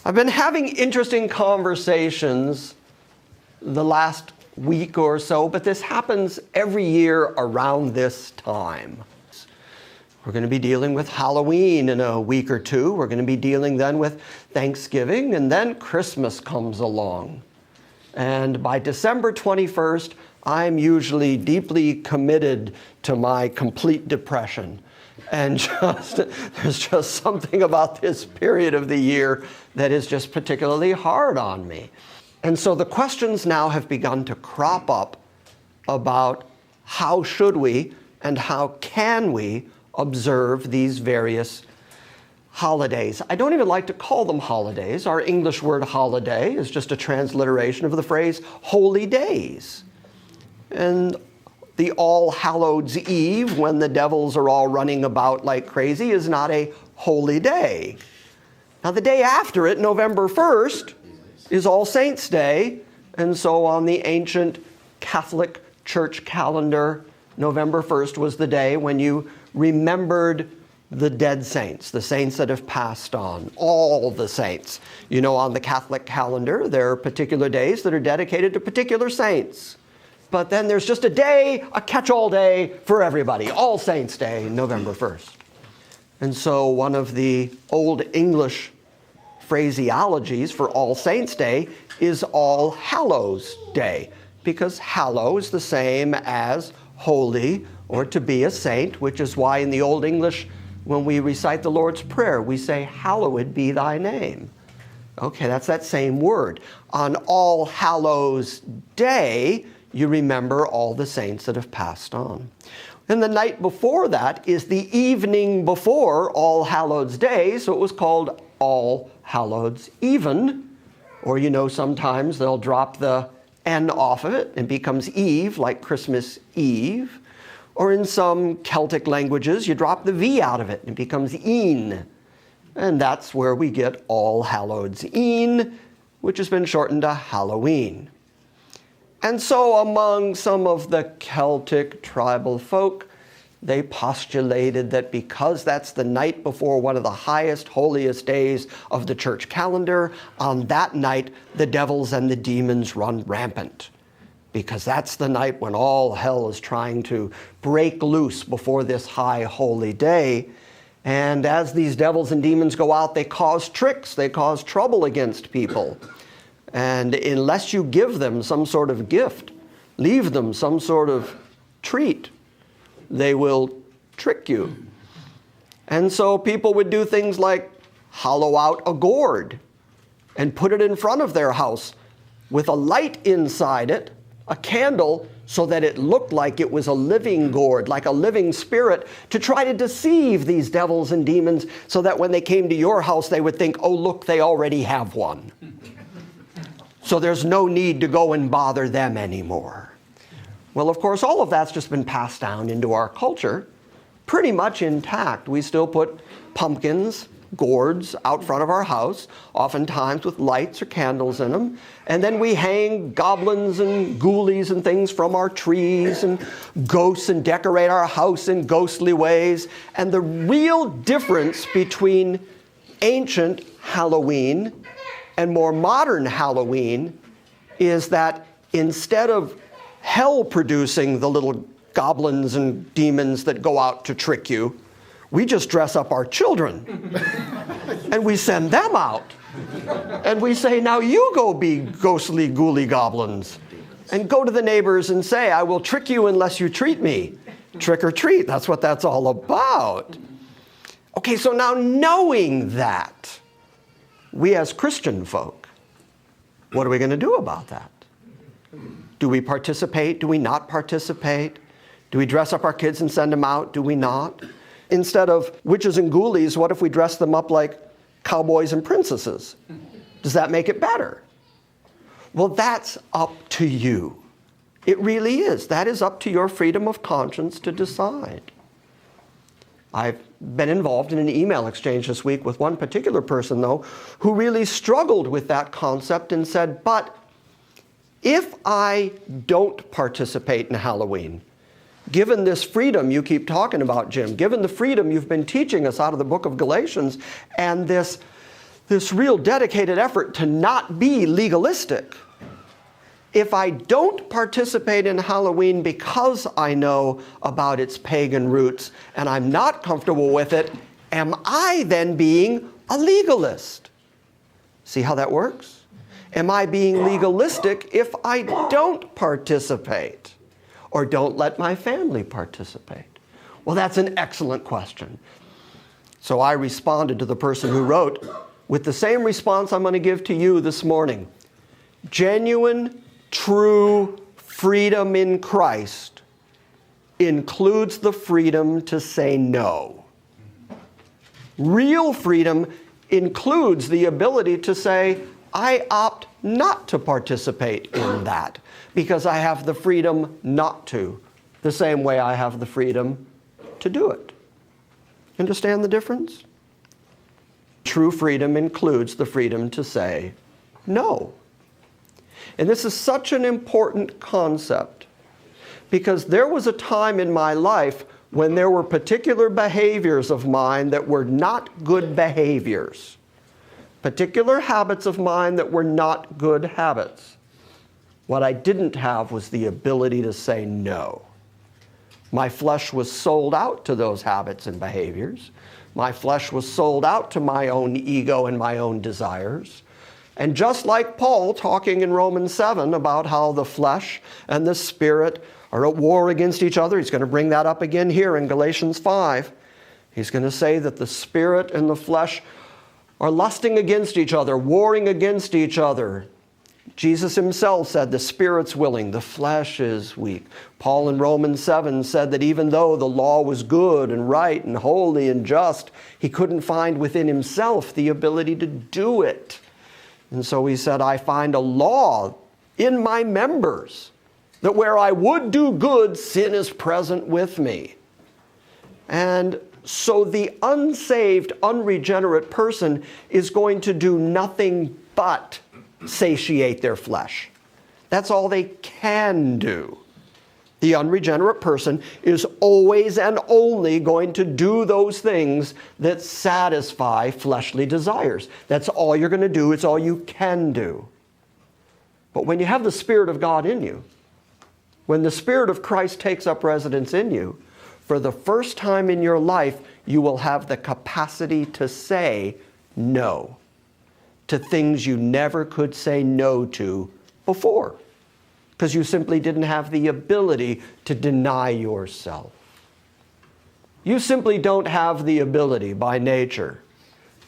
I've been having interesting conversations the last week or so, but this happens every year around this time. We're going to be dealing with Halloween in a week or two. We're going to be dealing then with Thanksgiving, and then Christmas comes along. And by December 21st, I'm usually deeply committed to my complete depression. And there's just something about this period of the year that is just particularly hard on me. And so the questions now have begun to crop up about how should we and how can we observe these various holidays. I don't even like to call them holidays. Our English word holiday is just a transliteration of the phrase holy days. And the All Hallows Eve, when the devils are all running about like crazy, is not a holy day. Now the day after it, November 1st, is All Saints' Day. And so on the ancient Catholic Church calendar, November 1st was the day when you remembered the dead saints, the saints that have passed on, all the saints. You know, on the Catholic calendar, there are particular days that are dedicated to particular saints. But then there's just a day, a catch-all day for everybody, All Saints' Day, November 1st. And so one of the old English phraseologies for All Saints' Day is All Hallows' Day, because hallow is the same as holy or to be a saint, which is why in the Old English, when we recite the Lord's Prayer, we say, hallowed be thy name. Okay, that's that same word. On All Hallows' Day, you remember all the saints that have passed on. And the night before that is the evening before All Hallows' Day, so it was called All Hallows Even. Or you know, sometimes they'll drop the N off of it and it becomes Eve, like Christmas Eve. Or in some Celtic languages, you drop the V out of it and it becomes Een. And that's where we get All Hallows Een, which has been shortened to Halloween. And so among some of the Celtic tribal folk, they postulated that because that's the night before one of the highest, holiest days of the church calendar, on that night, the devils and the demons run rampant. Because that's the night when all hell is trying to break loose before this high, holy day. And as these devils and demons go out, they cause tricks, they cause trouble against people. And unless you give them some sort of gift, leave them some sort of treat, they will trick you. And so people would do things like hollow out a gourd and put it in front of their house with a light inside it, a candle, so that it looked like it was a living gourd, like a living spirit, to try to deceive these devils and demons so that when they came to your house, they would think, oh, look, they already have one. So there's no need to go and bother them anymore. Well, of course, all of that's just been passed down into our culture, pretty much intact. We still put pumpkins, gourds out front of our house, oftentimes with lights or candles in them. And then we hang goblins and ghoulies and things from our trees and ghosts and decorate our house in ghostly ways. And the real difference between ancient Halloween and more modern Halloween is that instead of hell producing the little goblins and demons that go out to trick you, we just dress up our children and we send them out. And we say, now you go be ghostly, ghouly goblins and go to the neighbors and say, I will trick you unless you treat me. Trick or treat, that's what that's all about. Okay, so now knowing that, we as Christian folk, what are we going to do about that? Do we participate? Do we not participate? Do we dress up our kids and send them out? Do we not? Instead of witches and ghoulies, what if we dress them up like cowboys and princesses? Does that make it better? Well, that's up to you. It really is. That is up to your freedom of conscience to decide. I've been involved in an email exchange this week with one particular person, though, who really struggled with that concept and said, but if I don't participate in Halloween, given this freedom you keep talking about, Jim, given the freedom you've been teaching us out of the book of Galatians, and this this real dedicated effort to not be legalistic. If I don't participate in Halloween because I know about its pagan roots and I'm not comfortable with it, am I then being a legalist? See how that works? Am I being legalistic if I don't participate or don't let my family participate? Well, that's an excellent question. So I responded to the person who wrote with the same response I'm going to give to you this morning. Genuine, true freedom in Christ includes the freedom to say no. Real freedom includes the ability to say, I opt not to participate in that because I have the freedom not to, the same way I have the freedom to do it. Understand the difference? True freedom includes the freedom to say no. And this is such an important concept because there was a time in my life when there were particular behaviors of mine that were not good behaviors, particular habits of mine that were not good habits. What I didn't have was the ability to say no. My flesh was sold out to those habits and behaviors. My flesh was sold out to my own ego and my own desires. And just like Paul talking in Romans 7 about how the flesh and the spirit are at war against each other, he's going to bring that up again here in Galatians 5. He's going to say that the spirit and the flesh are lusting against each other, warring against each other. Jesus himself said the spirit's willing, the flesh is weak. Paul in Romans 7 said that even though the law was good and right and holy and just, he couldn't find within himself the ability to do it. And so he said, I find a law in my members that where I would do good, sin is present with me. And so the unsaved, unregenerate person is going to do nothing but satiate their flesh. That's all they can do. The unregenerate person is always and only going to do those things that satisfy fleshly desires. That's all you're going to do. It's all you can do. But when you have the Spirit of God in you, when the Spirit of Christ takes up residence in you, for the first time in your life, you will have the capacity to say no to things you never could say no to before, because you simply didn't have the ability to deny yourself. You simply don't have the ability by nature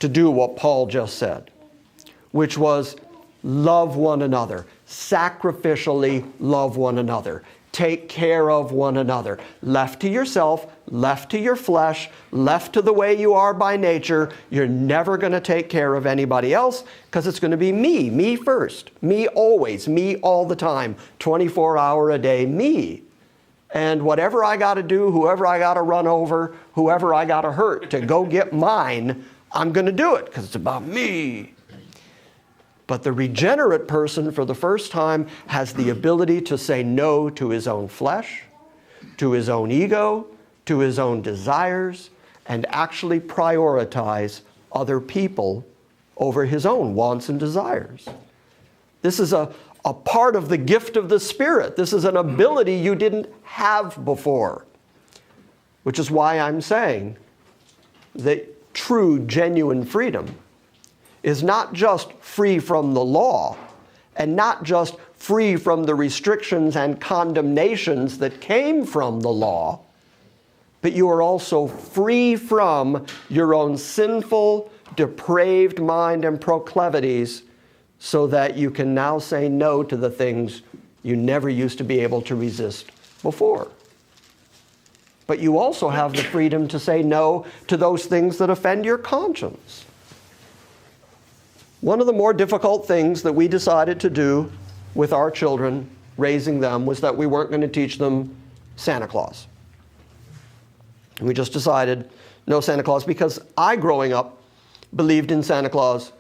to do what Paul just said, which was love one another, sacrificially love one another, take care of one another. Left to yourself, left to your flesh, left to the way you are by nature, you're never going to take care of anybody else because it's going to be me first, me always, me all the time, 24-hour a day, me. And whatever I got to do, whoever I got to run over, whoever I got to hurt to go get mine, I'm going to do it because it's about me. But the regenerate person, for the first time, has the ability to say no to his own flesh, to his own ego, to his own desires, and actually prioritize other people over his own wants and desires. This is a part of the gift of the Spirit. This is an ability you didn't have before, which is why I'm saying that true, genuine freedom is not just free from the law and not just free from the restrictions and condemnations that came from the law, but you are also free from your own sinful, depraved mind and proclivities so that you can now say no to the things you never used to be able to resist before. But you also have the freedom to say no to those things that offend your conscience. One of the more difficult things that we decided to do with our children, raising them, was that we weren't going to teach them Santa Claus. We just decided no Santa Claus because I, growing up, believed in Santa Claus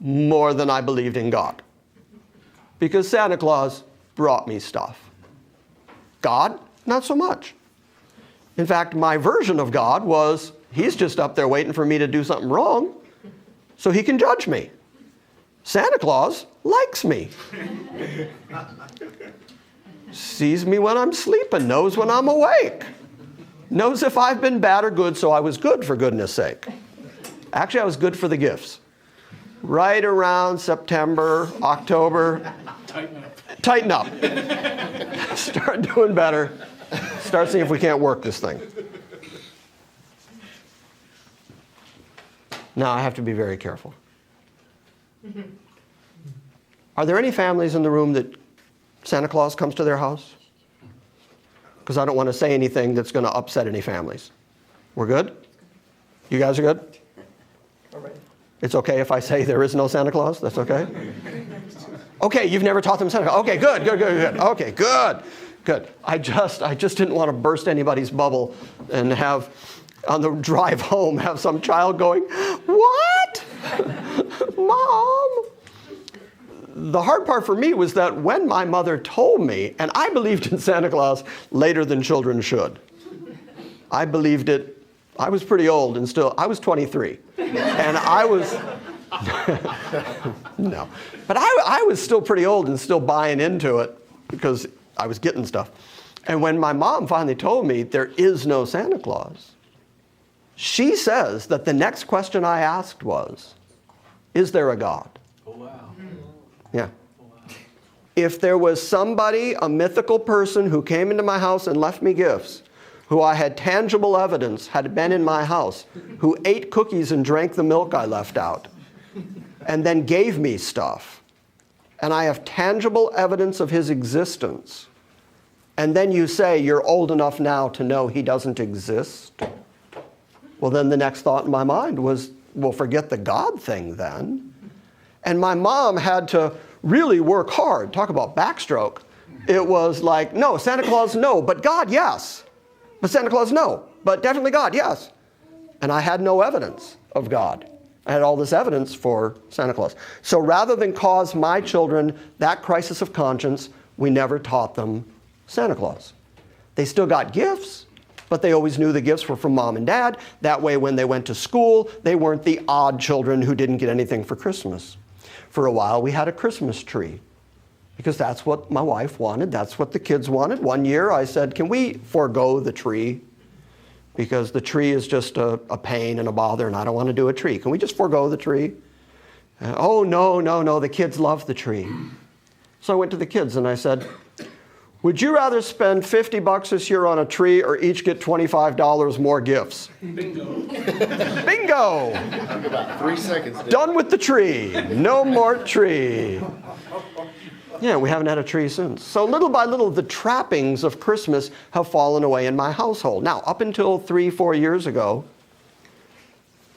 more than I believed in God. Because Santa Claus brought me stuff. God, not so much. In fact, my version of God was, he's just up there waiting for me to do something wrong. so he can judge me. Santa Claus likes me. Sees me when I'm sleeping, knows when I'm awake. Knows if I've been bad or good, so I was good for goodness sake. Actually, I was good for the gifts. Right around September, October. Tighten up. Start doing better. Start seeing if we can't work this thing. Now, I have to be very careful. Are there any families in the room that Santa Claus comes to their house? Because I don't want to say anything that's going to upset any families. We're good? You guys are good? All right. It's okay if I say there is no Santa Claus? That's okay? Okay, you've never taught them Santa Claus. Okay, good. Okay, good. I just didn't want to burst anybody's bubble and have, on the drive home, have some child going, "What? Mom?" The hard part for me was that when my mother told me, and I believed in Santa Claus later than children should. I believed it. I was pretty old and still, I was 23. And I was, no. But I was still pretty old and still buying into it because I was getting stuff. And when my mom finally told me there is no Santa Claus, she says that the next question I asked was, is there a God? Oh, wow. Yeah. If there was somebody, a mythical person who came into my house and left me gifts, who I had tangible evidence had been in my house, who ate cookies and drank the milk I left out, and then gave me stuff, and I have tangible evidence of his existence, and then you say you're old enough now to know he doesn't exist, well, then the next thought in my mind was, well, forget the God thing then. And my mom had to really work hard. Talk about backstroke. It was like, no, Santa Claus, no, but God, yes. But Santa Claus, no, but definitely God, yes. And I had no evidence of God. I had all this evidence for Santa Claus. So rather than cause my children that crisis of conscience, we never taught them Santa Claus. They still got gifts, but they always knew the gifts were from mom and dad. That way, when they went to school, they weren't the odd children who didn't get anything for Christmas. For a while, we had a Christmas tree because that's what my wife wanted. That's what the kids wanted. One year, I said, can we forego the tree? Because the tree is just a pain and a bother, and I don't want to do a tree. Can we just forego the tree? Oh, no, the kids love the tree. So I went to the kids and I said, would you rather spend $50 this year on a tree or each get $25 more gifts? Bingo. Bingo! Took about 3 seconds. Done with the tree. No more tree. Yeah, we haven't had a tree since. So little by little, the trappings of Christmas have fallen away in my household. Now, up until 3-4 years ago,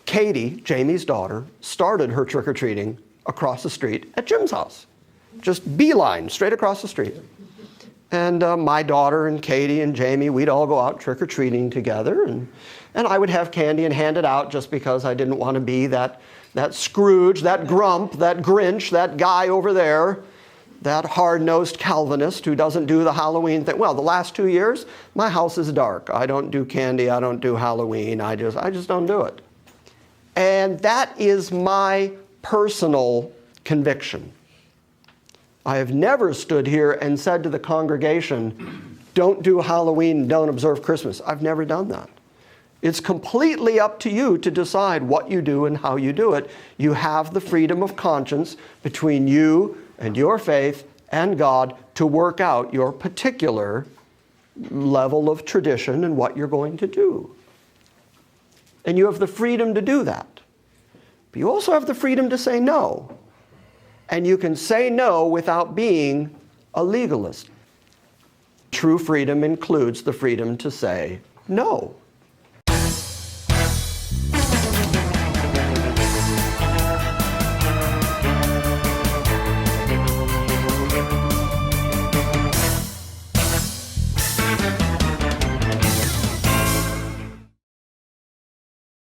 Katie, Jamie's daughter, started her trick-or-treating across the street at Jim's house. Just beeline, straight across the street. And my daughter and Katie and Jamie, we'd all go out trick-or-treating together. And I would have candy and hand it out just because I didn't want to be that Scrooge, that Grump, that Grinch, that guy over there, that hard-nosed Calvinist who doesn't do the Halloween thing. Well, the last 2 years, my house is dark. I don't do candy. I don't do Halloween. I just don't do it. And that is my personal conviction. I have never stood here and said to the congregation, don't do Halloween, don't observe Christmas. I've never done that. It's completely up to you to decide what you do and how you do it. You have the freedom of conscience between you and your faith and God to work out your particular level of tradition and what you're going to do. And you have the freedom to do that. But you also have the freedom to say no. And you can say no without being a legalist. True freedom includes the freedom to say no.